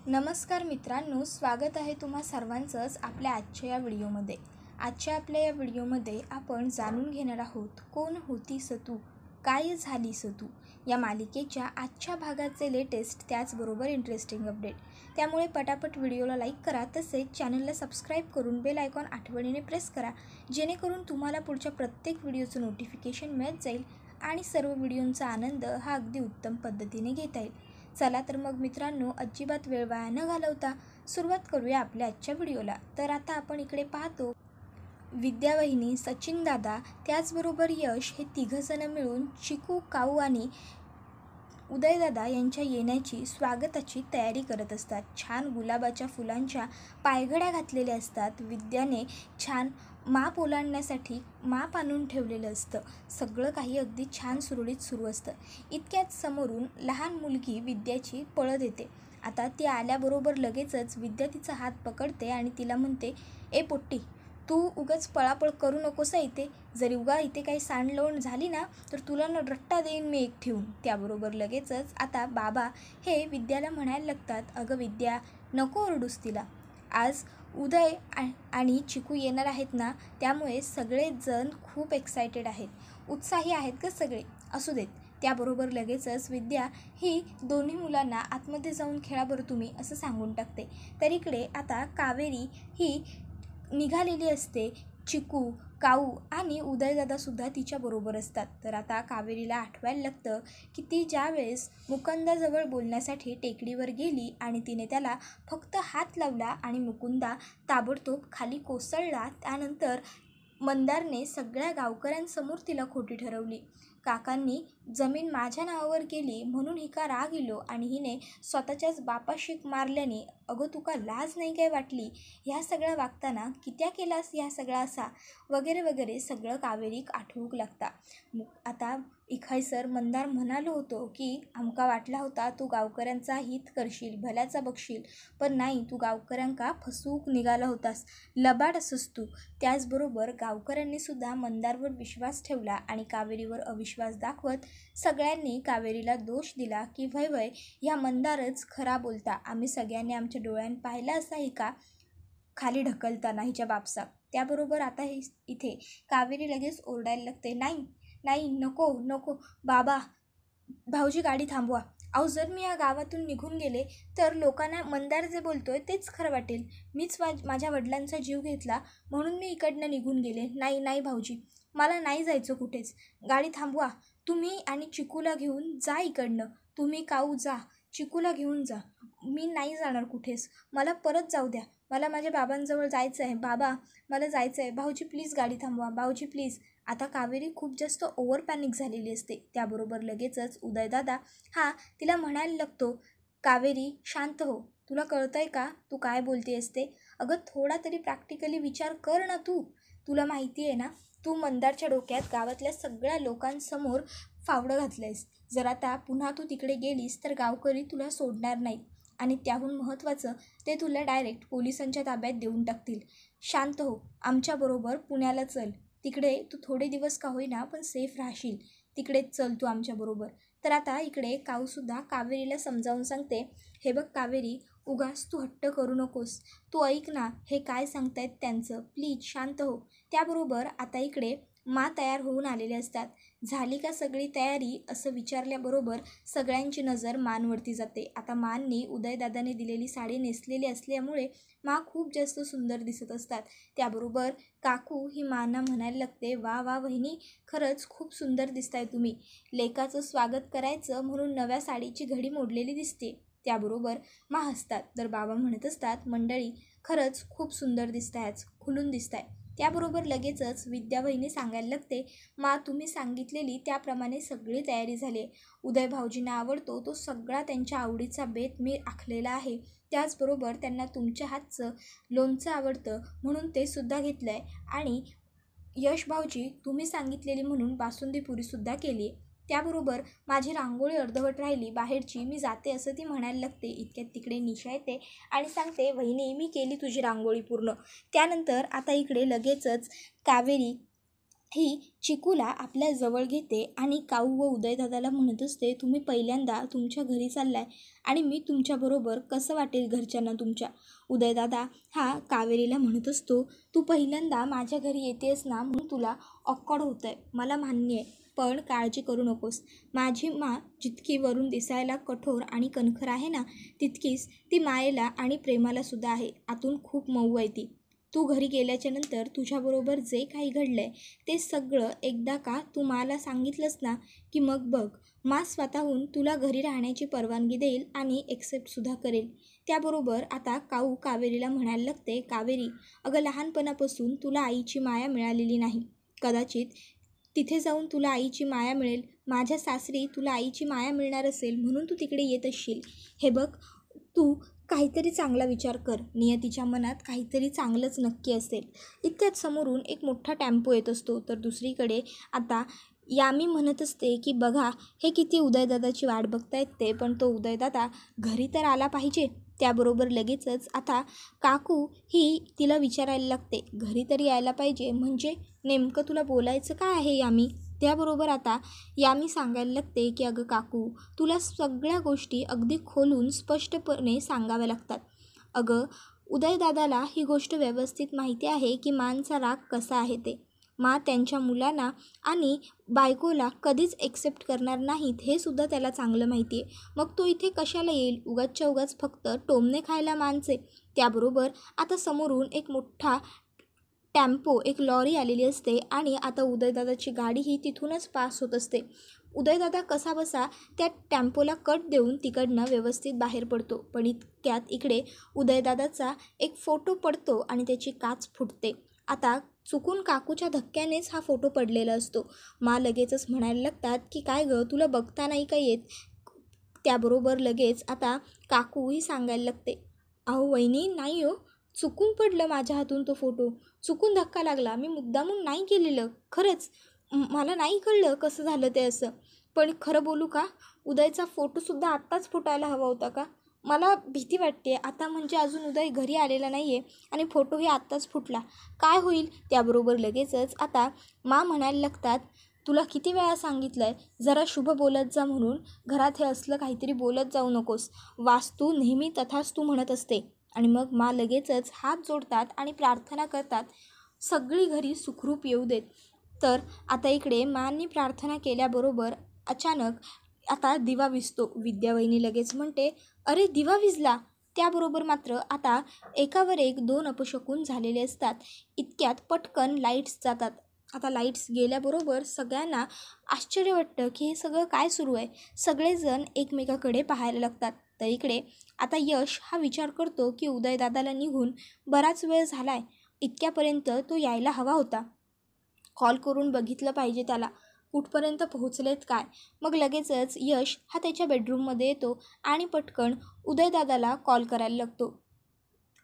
नमस्कार मित्रांनो, स्वागत आहे तुम्हा सर्वांचंच आपल्या आजच्या या व्हिडिओमध्ये. आजच्या आपल्या या व्हिडिओमध्ये आपण जाणून घेणार आहोत कोण होती सतू, काय झाली सतू या मालिकेच्या आजच्या भागाचे लेटेस्ट त्याचबरोबर इंटरेस्टिंग अपडेट. त्यामुळे पटापट व्हिडिओला लाईक करा, तसेच चॅनलला सबस्क्राईब करून बेल आयकॉन आठवणीने प्रेस करा, जेणेकरून तुम्हाला पुढच्या प्रत्येक व्हिडिओचं नोटिफिकेशन मिळत जाईल आणि सर्व व्हिडिओंचा आनंद हा अगदी उत्तम पद्धतीने घेता येईल. चला तर मग मित्रांनो, अजिबात वेळ वाया न घालवता सुरुवात करूया आपल्या आजच्या व्हिडिओला. तर आता आपण इकडे पाहतो, विद्या वहिनी, सचिन दादा त्याचबरोबर यश हे तिघंजणं मिळून चिकू, काऊ आणि उदयदादा यांच्या येण्याची स्वागताची तयारी करत असतात. छान गुलाबाच्या फुलांच्या पायघड्या घातलेल्या असतात. विद्याने छान माप ओलांडण्यासाठी माप आणून ठेवलेलं असतं. सगळं काही अगदी छान सुरळीत सुरू असतं. इतक्यात समोरून लहान मुलगी विद्याची पळत येते. आता ती आल्याबरोबर लगेचच विद्या तिचा हात पकडते आणि तिला म्हणते, ए पोट्टी, तू उगाच पळापळ करू नकोस इथे. जरी उगा इथे काही सांडलवण झाली ना तर तुला न रट्टा देईन मी एक ठेवून. त्याबरोबर लगेचच आता बाबा हे विद्याला म्हणायला लागतात, अगं विद्या, नको ओरडूस तिला. आज उदय आणि चिकू येणार आहेत ना, त्यामुळे सगळेजण खूप एक्सायटेड आहेत, उत्साही आहेत का सगळे. असू देत. त्याबरोबर लगेचच विद्या ही दोन्ही मुलांना आतमध्ये जाऊन खेळा बरं तुम्ही असं सांगून टाकते. तर इकडे आता कावेरी ही निघालेली असते. चिकू, काऊ आणि उदयदादासुद्धा तिच्याबरोबर असतात. तर आता कावेरीला आठवायला लागतं की ती ज्यावेळेस मुकुंदाजवळ बोलण्यासाठी टेकडीवर गेली आणि तिने त्याला फक्त हात लावला आणि मुकुंदा ताबडतोब खाली कोसळला. त्यानंतर मंदारने सगळ्या गावकऱ्यांसमोर तिला खोटी ठरवली. काकांनी जमीन माझ्या नावावर केली म्हणून हिका राग इलो आणि हिने स्वतःच्याच बापाशी मारल्याने अगं तुका लाज नाही काय वाटली. ह्या सगळ्या वागताना कित्या केलास ह्या सगळा असा वगैरे वगैरे सगळं कावेरीक आठवूक लागता. आता इखायसर मंदार म्हणालो होतो की आमका वाटला होता तू गावकऱ्यांचा हित करशील, भल्याचा बघशील, पण नाही, तू गावकऱ्यांका फसवूक निघाला होतास, लबाड असस तू. त्याचबरोबर गावकऱ्यांनी सुद्धा मंदारवर विश्वास ठेवला आणि कावेरीवर अविश्वास दाखवत सगळ्यांनी कावेरीला दोष दिला की वय वय ह्या मंदारच खरा बोलता, आम्ही सगळ्यांनी आमच्या डोळ्यानं पाहिला असा ही का खाली ढकलताना हिच्या बापसा. त्याबरोबर आता हे इथे कावेरी लगेच ओरडायला लागते, नाही नाही, नको नको बाबा, भाऊजी गाडी थांबवा. अहो, जर मी या गावातून निघून गेले तर लोकांना मंदार जे बोलतोय तेच खरं वाटेल. मीच माझ्या वडिलांचा जीव घेतला म्हणून मी इकडनं निघून गेले. नाही नाही भाऊजी, मला नाही जायचं कुठेच. गाडी थांबवा. तुम्ही आणि चिकूला घेऊन जा इकडनं. तुम्ही काऊ जा, चिकूला घेऊन जा. मी नाही जाणार कुठेच. मला परत जाऊ द्या. मला माझ्या बाबांजवळ जायचं आहे. बाबा, मला जायचं आहे. भाऊजी प्लीज गाडी थांबवा. भाऊजी प्लीज. आता कावेरी खूप जास्त ओव्हर पॅनिक झालेली असते. त्याबरोबर लगेचच उदयदादा हा तिला म्हणायला लागतो, कावेरी शांत हो. तुला कळतंय का तू काय बोलते असते? अगं थोडा तरी प्रॅक्टिकली विचार कर ना तू. तुला माहिती आहे ना, तू मंदारच्या डोक्यात गावातल्या सगळ्या लोकांसमोर फावडं घातलंयस. जर आता पुन्हा तू तिकडे गेलीस तर गावकरी तुला सोडणार नाहीत आणि त्याहून महत्त्वाचं, ते तुला डायरेक्ट पोलिसांच्या ताब्यात देऊन टाकतील. शांत हो. आमच्याबरोबर पुण्याला चल. तिकडे तू थोडे दिवस का होईना पण सेफ राहशील. तिकडेच चल तू आमच्याबरोबर. तर आता इकडे काऊसुद्धा कावेरीला समजावून सांगते, हे बघ कावेरी, उगाच तू हट्ट करू नकोस. तू ऐक ना हे काय सांगतायत त्यांचं, प्लीज शांत हो. त्याबरोबर आता इकडे तयार होऊन आलेले असतात. झाली का सगळी तयारी असं विचारल्याबरोबर सगळ्यांची नजर मानवरती जाते. आता माननी उदयदादाने दिलेली साडी नेसलेली असल्यामुळे खूप जास्त सुंदर दिसत असतात. त्याबरोबर काकू ही माना म्हणायला लागते, वा वा वहिनी, खरंच खूप सुंदर दिसताय तुम्ही. लेकाचं स्वागत करायचं म्हणून नव्या साडीची घडी मोडलेली दिसते. त्याबरोबर हसतात. तर बाबा म्हणत असतात, मंडळी खरंच खूप सुंदर दिसताय, खुलून दिसताय. त्याबरोबर लगेचच विद्या वहिनी सांगायला लागते, तुम्ही सांगितलेली त्याप्रमाणे सगळी तयारी झाली. उदय भाऊजींना आवडतो तो सगळा त्यांच्या आवडीचा बेत मी आखलेला आहे. त्याचबरोबर त्यांना तुमच्या हातचं लोणचं आवडतं म्हणून ते सुद्धा घेतलं आहे आणि यश भाऊजी तुम्ही सांगितलेली म्हणून बासुंदी पुरीसुद्धा केली आहे. त्याबरोबर माझी रांगोळी अर्धवट राहिली बाहेरची, मी जाते असं ती म्हणायला लागते. इतक्यात तिकडे निशा येते आणि सांगते, वहिनी मी केली तुझी रांगोळी पूर्ण. त्यानंतर आता इकडे लगेचच कावेरी ही चिकूला आपल्या जवळ घेते आणि काऊ व उदयदादाला म्हणत असते, तुम्ही पहिल्यांदा तुमच्या घरी चाललाय आणि मी तुमच्याबरोबर कसं वाटेल घरच्यांना तुमच्या. उदयदादा हा कावेरीला म्हणत असतो, तू पहिल्यांदा माझ्या घरी येतेस ना म्हणून तुला ऑकवर्ड होतं आहे, मला मान्य आहे, पण काळजी करू नकोस. माझी मा जितकी वरून दिसायला कठोर आणि कणखर आहे ना, तितकीच ती मायेला आणि प्रेमालासुद्धा आहे. आतून खूप मऊ आहे ती. तू घरी गेल्याच्या नंतर तुझ्याबरोबर जे काही घडलं आहे ते सगळं एकदा का तू मला सांगितलंस ना, की मग बघ, मा स्वतःहून तुला घरी राहण्याची परवानगी देईल आणि एक्सेप्टसुद्धा करेल. त्याबरोबर आता काऊ कावेरीला म्हणायला लागते, कावेरी, अगं लहानपणापासून तुला आईची माया मिळालेली नाही. कदाचित तिथे जाऊन तुला आईची माया मिळेल. माझ्या सासरी तुला आईची माया मिळणार असेल म्हणून तू तिकडे येत असशील. हे बघ, तू काहीतरी चांगला विचार कर. नियतीच्या मनात काहीतरी चांगलंच नक्की असेल. इतक्यात समोरून एक मोठा टेम्पो येत असतो. तर दुसरीकडे आता यामी म्हणत असते की बघा, हे किती उदयदादाची वाट बघतायत ते, पण तो उदयदादा घरी तर आला पाहिजे. त्याबरोबर लगेचच आता काकू ही तिला विचारायला लागते, घरी तरी यायला पाहिजे म्हणजे नेमकं तुला बोलायचं काय आहे यामी. त्याबरोबर आता यामी सांगायला लागते की अगं काकू, तुला सगळ्या गोष्टी अगदी खोलून स्पष्टपणे सांगाव्या लागतात. अगं उदयदादाला ही गोष्ट व्यवस्थित माहिती आहे की मांचा राग कसा आहे ते. मा त्यांच्या मुलांना आणि बायकोला कधीच एक्सेप्ट करणार नाहीत हे सुद्धा त्याला चांगलं माहिती आहे. मग तो इथे कशाला येईल उगाचच्या उगाच फक्त टोमणे खायला मानचे. त्याबरोबर आता समोरून एक मोठा टेम्पो, एक लॉरी आलेली असते आणि आता उदयदादाची गाडी ही तिथूनच पास होत असते. उदयदादा कसाबसा त्या टेम्पोला कट देऊन तिकडनं व्यवस्थित बाहेर पडतो. पण इतक्यात इकडे उदयदादाचा एक फोटो पडतो आणि त्याची काच फुटते. आता चुकून काकूच्या धक्क्यानेच हा फोटो पडलेला असतो. मा लगेचच म्हणायला लागतात की काय गं, तुला बघता नाही का येत. त्याबरोबर लगेच आता काकू ही सांगायला लागते, अहो वहिनी, नाही हो, चुकून पडलं माझ्या हातून तो फोटो, चुकून धक्का लागला, मी मुद्दामून नाही केलेलं, खरंच मला नाही कळलं कसं झालं ते असं. पण खरं बोलू का, उदयचा फोटोसुद्धा आत्ताच फुटायला हवा होता का. मला भीती वाटते आता, म्हणजे अजून उदय घरी आलेला नाही आहे आणि फोटोही आत्ताच फुटला, काय होईल. त्याबरोबर लगेचच आता मा म्हणायला लागतात, तुला किती वेळा सांगितलं आहे जरा शुभ बोलत जा म्हणून, घरात हे असलं काहीतरी बोलत जाऊ नकोस. वास्तू नेहमी तथास्तू म्हणत असते. आणि मग मा लगेचच हात जोडतात आणि प्रार्थना करतात, सगळी घरी सुखरूप येऊ देत. तर आता इकडे मांनी प्रार्थना केल्याबरोबर अचानक आता दिवा विझतो. विद्यावहिनी लगेच म्हणते, अरे दिवा विझला. त्याबरोबर मात्र आता एकावर एक दोन अपशकून झालेले असतात. इतक्यात पटकन लाईट्स जातात. आता लाईट्स गेल्याबरोबर सगळ्यांना आश्चर्य वाटतं की हे सगळं काय सुरू आहे. सगळेजण एकमेकाकडे पाहायला लागतात. तर इकडे आता यश हा विचार करतो की उदयदादाला निघून बराच वेळ झाला आहे, इतक्यापर्यंत तो यायला हवा होता, कॉल करून बघितलं पाहिजे त्याला कुठपर्यंत पोहोचलेत काय. मग लगेचच यश हा त्याच्या बेडरूममध्ये येतो आणि पटकन उदयदादाला कॉल करायला लागतो.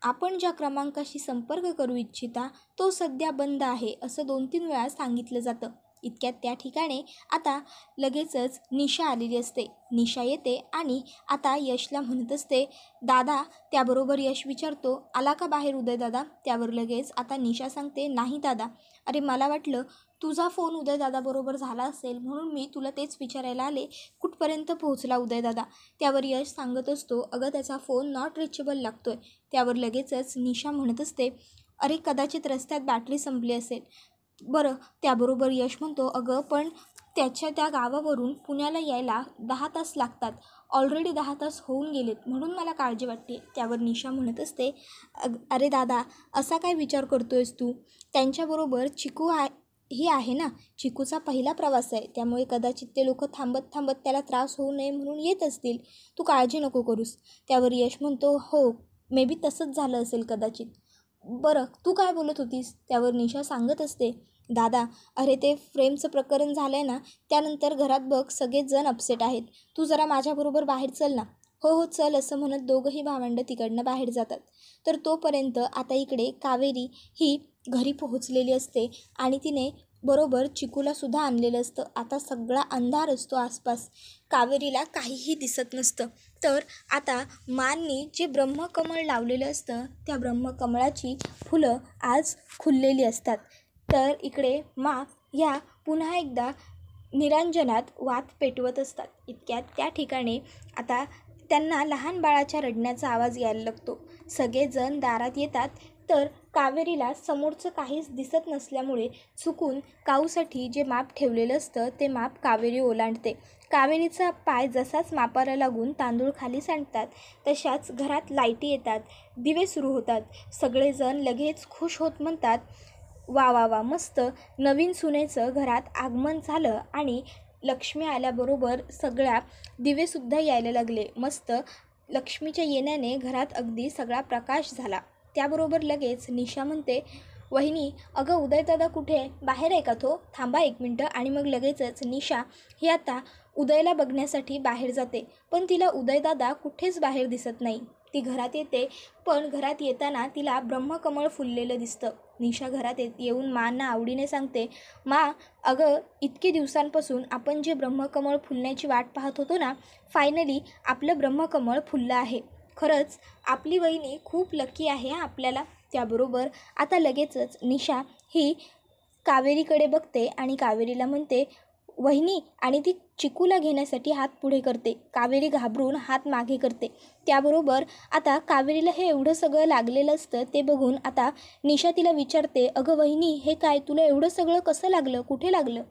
आपण ज्या क्रमांकाशी संपर्क करू इच्छिता तो सध्या बंद आहे असं 2-3 वेळा सांगितलं जातं. इतक्यात त्या ठिकाणी आता लगेचच निशा आलेली असते. निशा येते आणि आता यशला म्हणत असते, दादा. त्याबरोबर यश विचारतो, आला का बाहेर उदयदादा. त्यावर लगेच आता निशा सांगते, नाही दादा, अरे मला वाटलं तुझा फोन उदयदादाबरोबर झाला असेल म्हणून मी तुला तेच विचारायला आले, कुठपर्यंत पोहोचला उदयदादा. त्यावर यश सांगत असतो, अगं त्याचा फोन नॉट रिचेबल लागतोय. त्यावर लगेचच निशा म्हणत असते, अरे कदाचित रस्त्यात बॅटरी संपली असेल. बरं. त्याबरोबर यश म्हणतो, अगं पण त्याच्या त्या गावावरून पुण्याला यायला 10 तास लागतात, ऑलरेडी 10 तास होऊन गेलेत, म्हणून मला काळजी वाटते. त्यावर निशा म्हणत असते, अरे दादा, असा काय विचार करतोयस तू, त्यांच्याबरोबर चिकू ही आहे ना, चिकूचा पहिला प्रवास आहे, त्यामुळे कदाचित ते लोक थांबत थांबत त्याला त्रास होऊ नये म्हणून येत असतील, तू काळजी नको करूस. त्यावर यश म्हणतो, हो मे बी तसंच झालं असेल कदाचित. बरं, तू काय बोलत होतीस. त्यावर निशा सांगत असते, दादा, अरे ते फ्रेमचं प्रकरण झालं आहे ना, त्यानंतर घरात बघ सगळेच जण अपसेट आहेत, तू जरा माझ्याबरोबर बाहेर चल ना. हो हो चल, असं म्हणत दोघंही भावंडं तिकडनं बाहेर जातात. तर तोपर्यंत आता इकडे कावेरी ही घरी पोहोचलेली असते आणि तिने बरोबर चिकूलासुद्धा आणलेलं असतं. आता सगळा अंधार असतो आसपास, कावेरीला काहीही दिसत नसतं. तर आता मांनी जे ब्रह्मकमळ लावलेलं असतं त्या ब्रह्मकमळाची फुलं आज खुललेली असतात. तर इकडे मा ह्या पुन्हा एकदा निरांजनात वात पेटवत असतात. इतक्यात त्या ठिकाणी आता त्यांना लहान बाळाच्या रडण्याचा आवाज यायला लागतो. सगळेजण दारात येतात तर कावेरीला समोरचं काहीच दिसत नसल्यामुळे चुकून काऊसाठी जे माप ठेवलेलं असतं ते माप कावेरी ओलांडते. कावेरीचा पाय जसाच मापाला लागून तांदूळ खाली सांडतात तशाच घरात लाईटी येतात, दिवे सुरू होतात. सगळेजण लगेच खुश होत म्हणतात, वा वा वा, मस्त, नवीन सुनेचं घरात आगमन झालं आणि लक्ष्मी आल्याबरोबर सगळ्या दिवेसुद्धा यायला लागले. मस्त, लक्ष्मीच्या येण्याने घरात अगदी सगळा प्रकाश झाला. त्याबरोबर लगेच निशा म्हणते, वहिनी, अगं उदयदादा कुठे आहे? बाहेर आहे का तो? थांबा 1 मिनटं. आणि मग लगेचच निशा ही आता उदयला बघण्यासाठी बाहेर जाते, पण तिला उदयदादा कुठेच बाहेर दिसत नाही. ती घरात येते, पण घरात येताना तिला ब्रह्मकमळ फुललेलं दिसतं. निशा घरात येऊन मांना आवडीने सांगते, मा, अगं इतके दिवसांपासून आपण जे ब्रह्मकमळ फुलण्याची वाट पाहत होतो ना, फायनली आपलं ब्रह्मकमळ फुललं आहे. खरंच आपली वहिनी खूप लकी आहे आपल्याला. त्याबरोबर आता लगेचच निशा ही कावेरीकडे बघते आणि कावेरीला म्हणते, वहिनी, आणि ती चिकूला घेण्यासाठी हात पुढे करते. कावेरी घाबरून हात मागे करते. त्याबरोबर आता कावेरीला हे एवढं सगळं लागलेलं असतं ते बघून आता निशा तिला विचारते, अगं वहिनी, हे काय, तुला एवढं सगळं कसं लागलं, कुठे लागलं?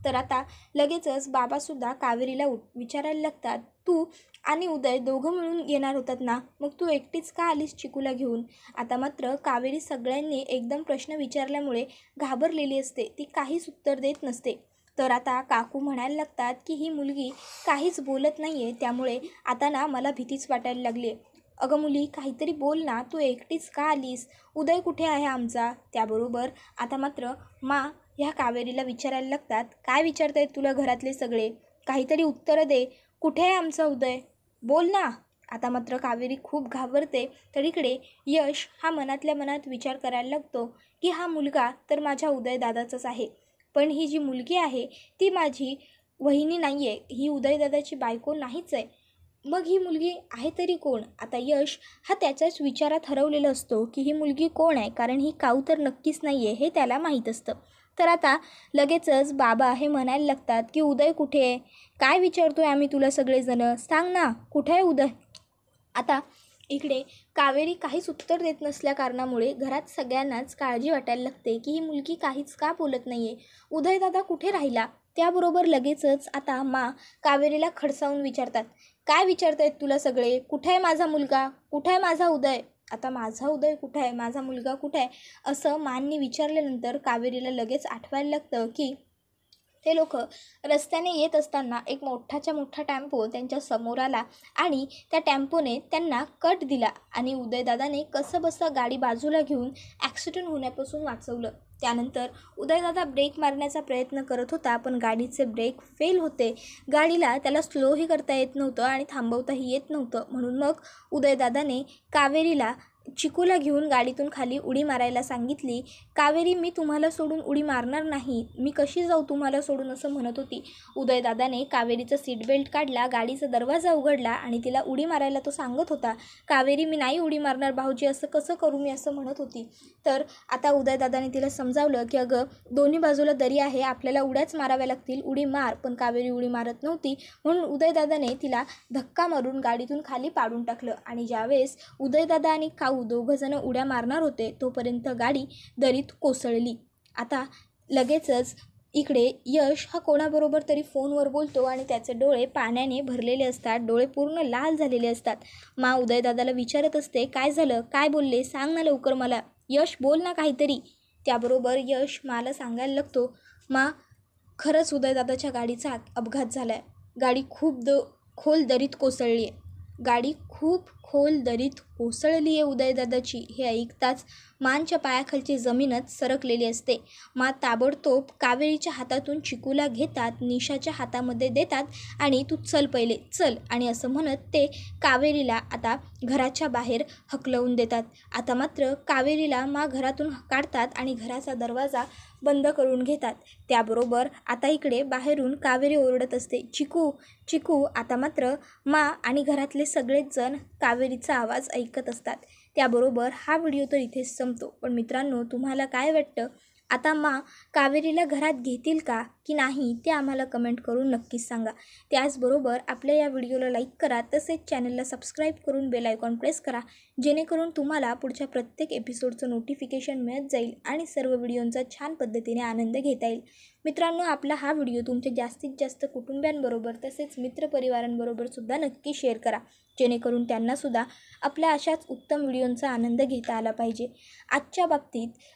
तर आता लगेचच बाबासुद्धा कावेरीला विचारायला लागतात, तू आणि उदय दोघं मिळून येणार होतात ना, मग तू एकटीच का आलीस चिकूला घेऊन? आता मात्र कावेरी सगळ्यांनी एकदम प्रश्न विचारल्यामुळे घाबरलेली असते, ती काहीच उत्तर देत नसते. तर आता काकू म्हणायला लागतात की ही मुलगी काहीच बोलत नाही आहे, त्यामुळे आता ना मला भीतीच वाटायला लागली आहे. अगं मुली, काहीतरी बोल ना, तू एकटीच का आलीस? उदय कुठे आहे आमचा? त्याबरोबर आता मात्र मा ह्या कावेरीला विचारायला लागतात, काय विचारतायत तुला घरातले सगळे? काहीतरी उत्तरं दे, कुठे आहे आमचा उदय? बोल ना. आता मात्र कावेरी खूप घाबरते. तर इकडे यश हा मनातल्या मनात विचार करायला लागतो की हा मुलगा तर माझ्या उदयदादाचाच आहे, पण ही जी मुलगी आहे ती माझी वहिनी नाही आहे, ही उदयदादाची बायको नाहीच आहे. मग ही मुलगी आहे तरी कोण? आता यश हा त्याच्याच विचारात हरवलेला असतो की ही मुलगी कोण आहे, कारण ही काऊ तर नक्कीच नाही आहे हे त्याला माहीत असतं. तर आता लगेचच बाबा हे म्हणायला लागतात की उदय कुठे आहे? काय विचारतोय आम्ही तुला सगळेजण, सांग ना, कुठे आहे उदय? आता इकडे कावेरी काहीच उत्तर देत नसल्या कारणामुळे घरात सगळ्यांनाच काळजी वाटायला लागते की ही मुलगी काहीच का बोलत नाही आहे, उदयदादा कुठे राहिला? त्याबरोबर लगेचच आता मा कावेरीला खडसावून विचारतात, काय विचारतायत तुला सगळे? कुठे आहे माझा मुलगा? कुठे आहे माझा उदय? आता माझा उदय कुठे आहे, माझा मुलगा कुठे आहे, असं माननी विचारल्यानंतर कावेरीला लगेच आठवायला लागतं की ते लोक रस्त्याने येत असताना एक मोठाच्या मोठा टेम्पो त्यांच्या समोर आला आणि त्या टेम्पोने त्यांना कट दिला आणि उदयदादाने कसं बसं गाडी बाजूला घेऊन ॲक्सिडेंट होण्यापासून वाचवलं. त्यानंतर उदयदादा ब्रेक मारण्याचा प्रयत्न करत होता, पण गाडीचे ब्रेक फेल होते. गाडीला त्याला स्लोही करता येत नव्हतं आणि थांबवताही येत नव्हतं. म्हणून मग उदयदादाने कावेरीला चिकूला घेऊन गाडीतून खाली उडी मारायला सांगितली. कावेरी, मी तुम्हाला सोडून उडी मारणार नाही, मी कशी जाऊ तुम्हाला सोडून, असं म्हणत होती. उदयदादाने कावेरीचा सीट बेल्ट काढला, गाडीचा दरवाजा उघडला आणि तिला उडी मारायला तो सांगत होता. कावेरी, मी नाही उडी मारणार भाऊजी, असं कसं करू मी, असं म्हणत होती. तर आता उदयदादाने तिला समजावलं की अगं दोन्ही बाजूला दरी आहे, आपल्याला उड्याच माराव्या लागतील, उडी मार. पण कावेरी उडी मारत नव्हती, म्हणून उदयदादाने तिला धक्का मारून गाडीतून खाली पाडून टाकलं. आणि ज्यावेळेस उदयदादा आणि काऊ दोघंजणं उड्या मारणार होते तोपर्यंत गाडी दरीत कोसळली. आता लगेचच इकडे यश हा कोणाबरोबर तरी फोनवर बोलतो आणि त्याचे डोळे पाण्याने भरलेले असतात, डोळे पूर्ण लाल झालेले असतात. मा उदयदादाला विचारत असते, काय झालं, काय बोलले, सांग ना लवकर मला, यश बोल ना काहीतरी. त्याबरोबर यश मला सांगायला लागतो, मा खरंच उदयदादाच्या गाडीचा अपघात झाला आहे, गाडी खूप खोल दरीत कोसळली आहे, गाडी खूप खोल दरीत कोसळली आहे उदयदादाची. हे ऐकताच मानच्या पायाखालची जमीनच सरकलेली असते. मा ताबडतोब कावेरीच्या हातातून चिकूला घेतात, निशाच्या हातामध्ये देतात आणि तू चल पहिले चल, आणि असं म्हणत ते कावेरीला आता घराच्या बाहेर हकलवून देतात. आता मात्र कावेरीला मा घरातून काढतात आणि घराचा दरवाजा बंद करून घेतात. त्याबरोबर आता इकडे बाहेरून कावेरी ओरडत असते, चिकू चिकू. आता मात्र मा आणि घरातले सगळेच जण कावेरीचा आवाज ऐकत असतात. त्याबरोबर हा व्हिडिओ तर इथेच संपतो. पण मित्रांनो, तुम्हाला काय वाटतं आता कावेरीला घरात घेतील का की नाही ते आम्हाला कमेंट करून नक्कीच सांगा. त्याचबरोबर आपल्या या व्हिडिओला लाईक करा, तसेच चॅनलला सबस्क्राईब करून बेल आयकॉन प्रेस करा, जेणेकरून तुम्हाला पुढच्या प्रत्येक एपिसोडचं नोटिफिकेशन मिळत जाईल आणि सर्व व्हिडिओंचा छान पद्धतीने आनंद घेता येईल. मित्रांनो, आपला हा व्हिडिओ तुमच्या जास्तीत जास्त कुटुंबियांबरोबर तसेच मित्रपरिवारांबरोबर सुद्धा नक्की शेअर करा, जेणेकरून त्यांनासुद्धा आपल्या अशाच उत्तम व्हिडिओंचा आनंद घेता आला पाहिजे.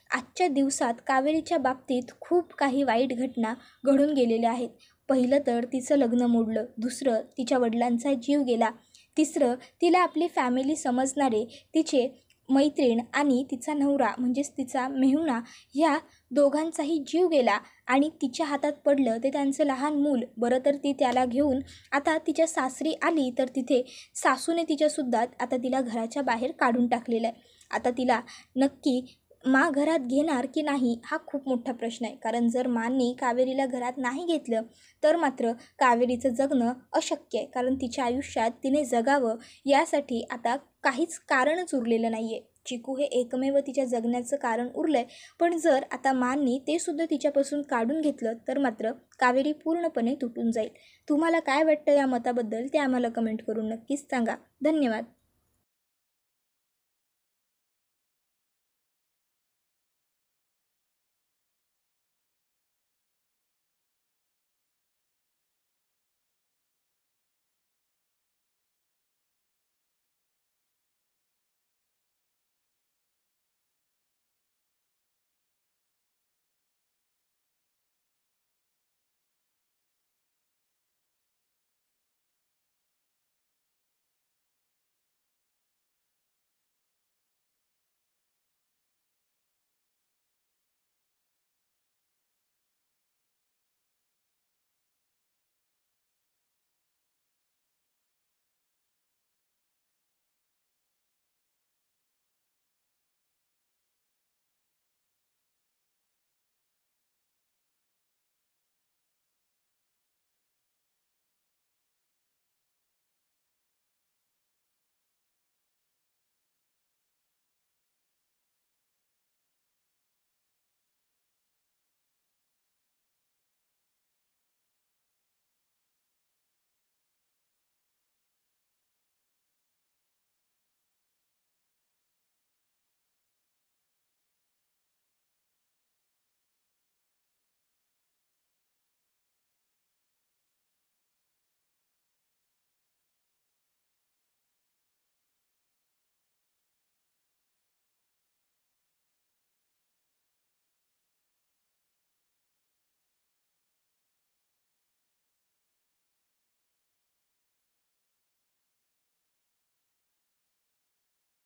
आजच्या दिवसात कावेरीच्या बाबतीत खूप काही वाईट घटना घडून गेलेल्या आहेत. पहिलं तर तिचं लग्न मोडलं, दुसरं तिच्या वडिलांचा जीव गेला, तिसरं तिला आपली फॅमिली समजणारे तिचे मैत्रीण आणि तिचा नवरा म्हणजेच तिचा मेहुणा ह्या दोघांचाही जीव गेला आणि तिच्या हातात पडलं ते त्यांचं लहान मूल. बरं तर ती त्याला घेऊन आता तिच्या सासरी आली, तर तिथे सासूने तिच्यासुद्धा आता तिला घराच्या बाहेर काढून टाकलेलं आहे. आता तिला नक्की घरात घेणार की नाही हा खूप मोठा प्रश्न आहे. कारण जर मांनी कावेरीला घरात नाही घेतलं तर मात्र कावेरीचं जगणं अशक्य आहे. कारण तिच्या आयुष्यात तिने जगावं यासाठी आता काहीच कारणच उरलेलं नाही आहे. चिकू हे एकमेव तिच्या जगण्याचं कारण उरलं आहे. पण जर आता मांनी ते सुद्धा तिच्यापासून काढून घेतलं तर मात्र कावेरी पूर्णपणे तुटून जाईल. तुम्हाला काय वाटतं या मताबद्दल ते आम्हाला कमेंट करून नक्कीच सांगा. धन्यवाद.